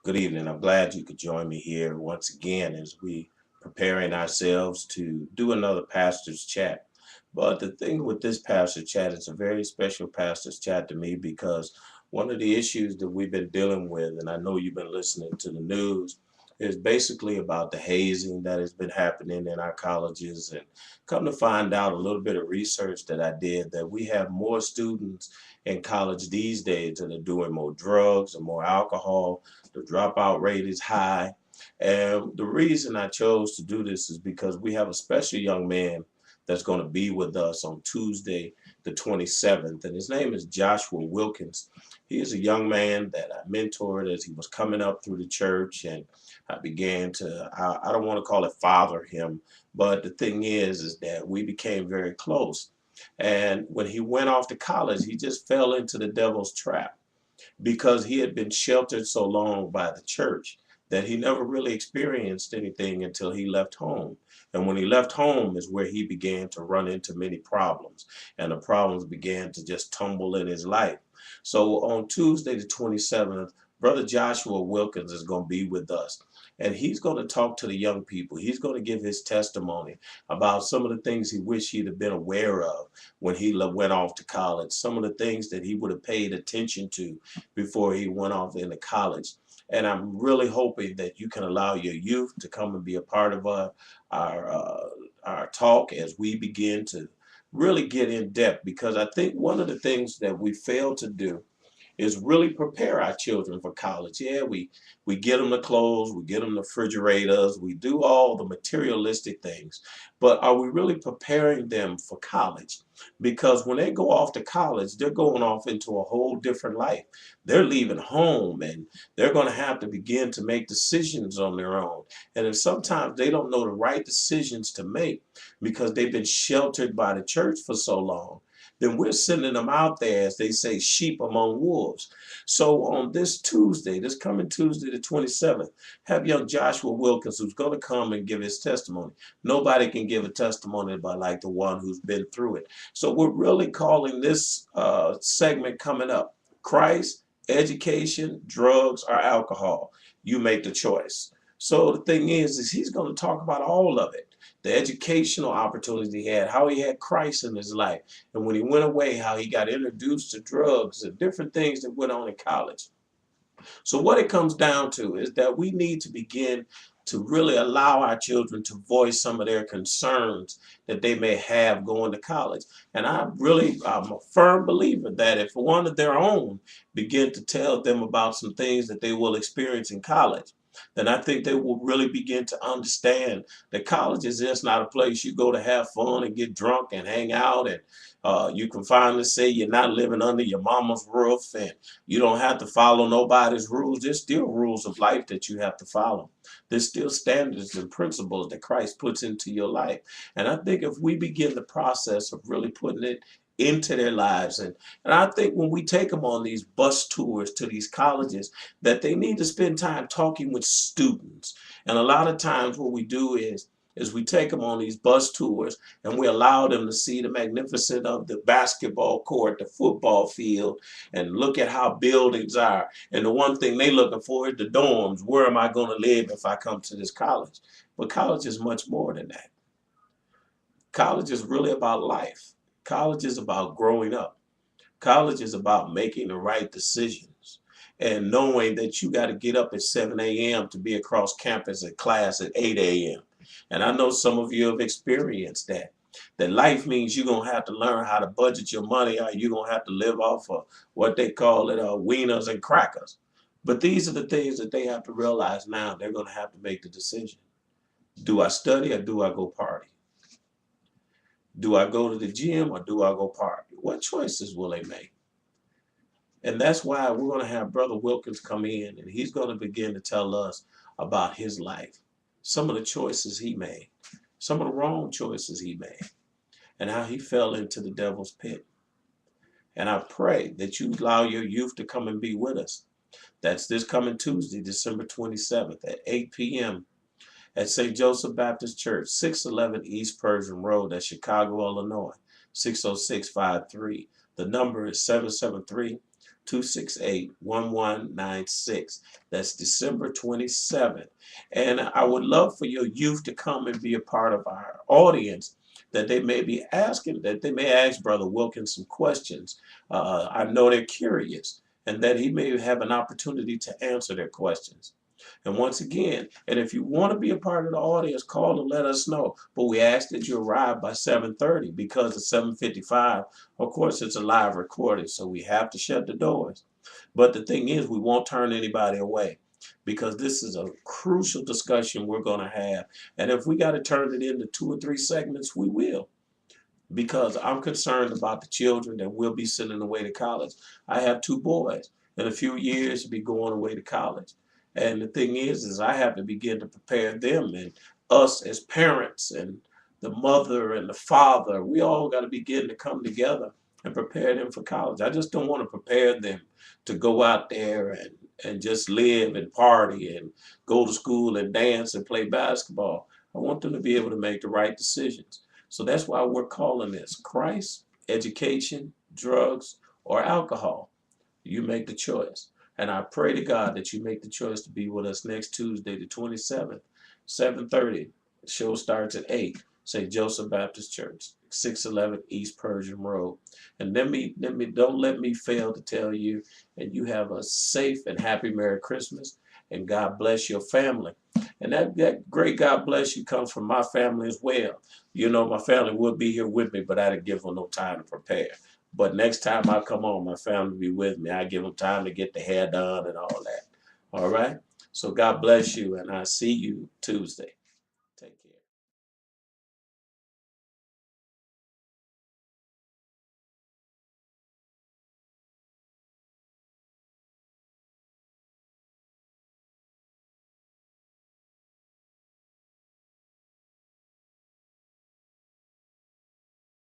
Good evening. I'm glad you could join me here once again as we preparing ourselves to do another pastor's chat. But the thing with this pastor chat, it's a very special pastor's chat to me because one of the issues that we've been dealing with, and I know you've been listening to the news, is basically about the hazing that has been happening in our colleges. And come to find out a little bit of research that I did that we have more students in college these days that are doing more drugs and more alcohol. The dropout rate is high. And the reason I chose to do this is because we have a special young man that's going to be with us on Tuesday, the 27th. And his name is Joshua Wilkins. He is a young man that I mentored as he was coming up through the church. And I began to, I don't want to call it father him, but the thing is that we became very close. And when he went off to college, he just fell into the devil's trap because he had been sheltered so long by the church that he never really experienced anything until he left home. And when he left home is where he began to run into many problems, and the problems began to just tumble in his life. So on Tuesday, the 27th, Brother Joshua Wilkins is going to be with us. And he's going to talk to the young people. He's going to give his testimony about some of the things he wished he'd have been aware of when he went off to college, some of the things that he would have paid attention to before he went off into college. And I'm really hoping that you can allow your youth to come and be a part of our, uh, our talk as we begin to really get in depth. Because I think one of the things that we fail to do is really prepare our children for college. Yeah, we get them the clothes, we get them the refrigerators, we do all the materialistic things, but are we really preparing them for college? Because when they go off to college, they're going off into a whole different life. They're leaving home and they're going to have to begin to make decisions on their own. And if sometimes they don't know the right decisions to make because they've been sheltered by the church for so long, then we're sending them out there, as they say, sheep among wolves. So on this Tuesday, this coming Tuesday, the 27th, have young Joshua Wilkins who's going to come and give his testimony. Nobody can give a testimony but like the one who's been through it. So we're really calling this segment coming up, Christ, education, drugs, or alcohol. You make the choice. So the thing is he's going to talk about all of it, the educational opportunities he had, how he had Christ in his life, and when he went away, how he got introduced to drugs and different things that went on in college. So what it comes down to is that we need to begin to really allow our children to voice some of their concerns that they may have going to college. And I'm a firm believer that if one of their own begin to tell them about some things that they will experience in college, then I think they will really begin to understand that college is just not a place you go to have fun and get drunk and hang out, and you can finally say you're not living under your mama's roof, and you don't have to follow nobody's rules. There's still rules of life that you have to follow. There's still standards and principles that Christ puts into your life. And I think if we begin the process of really putting it into their lives, and I think when we take them on these bus tours to these colleges, that they need to spend time talking with students. And a lot of times what we do is we take them on these bus tours and we allow them to see the magnificence of the basketball court, the football field, and look at how buildings are. And the one thing they looking for is the dorms. Where am I going to live if I come to this college? But college is much more than that. College is really about life. College is about growing up. College is about making the right decisions and knowing that you got to get up at 7 a.m. to be across campus at class at 8 a.m. And I know some of you have experienced that. That life means you're going to have to learn how to budget your money, or you're going to have to live off of what they call it, wieners and crackers. But these are the things that they have to realize now. They're going to have to make the decision. Do I study or do I go party? Do I go to the gym or do I go party? What choices will they make? And that's why we're going to have Brother Wilkins come in, and he's going to begin to tell us about his life, some of the choices he made, some of the wrong choices he made, and how he fell into the devil's pit. And I pray that you allow your youth to come and be with us. That's this coming Tuesday, December 27th at 8 p.m. at St. Joseph Baptist Church, 611 East Persian Road at Chicago, Illinois, 60653. The number is 773 268-1196. That's December 27th. And I would love for your youth to come and be a part of our audience, that they may be asking, that they may ask Brother Wilkins some questions. I know they're curious, and that he may have an opportunity to answer their questions. And once again, and if you want to be a part of the audience, call and let us know. But we ask that you arrive by 7:30, because at 7:55, of course, it's a live recording, so we have to shut the doors. But the thing is, we won't turn anybody away, because this is a crucial discussion we're going to have. And if we got to turn it into 2 or 3 segments, we will, because I'm concerned about the children that will be sending away to college. I have 2 boys. In a few years, to be going away to college. And the thing is I have to begin to prepare them, and us as parents and the mother and the father, we all got to begin to come together and prepare them for college. I just don't want to prepare them to go out there and just live and party and go to school and dance and play basketball. I want them to be able to make the right decisions. So that's why we're calling this Christ, education, drugs, or alcohol. You make the choice. And I pray to God that you make the choice to be with us next Tuesday, the 27th, 7:30. The show starts at 8. St. Joseph Baptist Church, 611 East Persian Road. And don't let me fail to tell you, and you have a safe and happy Merry Christmas, and God bless your family. And that great God bless you comes from my family as well. You know, my family would be here with me, but I didn't give them no time to prepare. But next time I come on, my family will be with me. I give them time to get the hair done and all that. All right? So God bless you, and I'll see you Tuesday.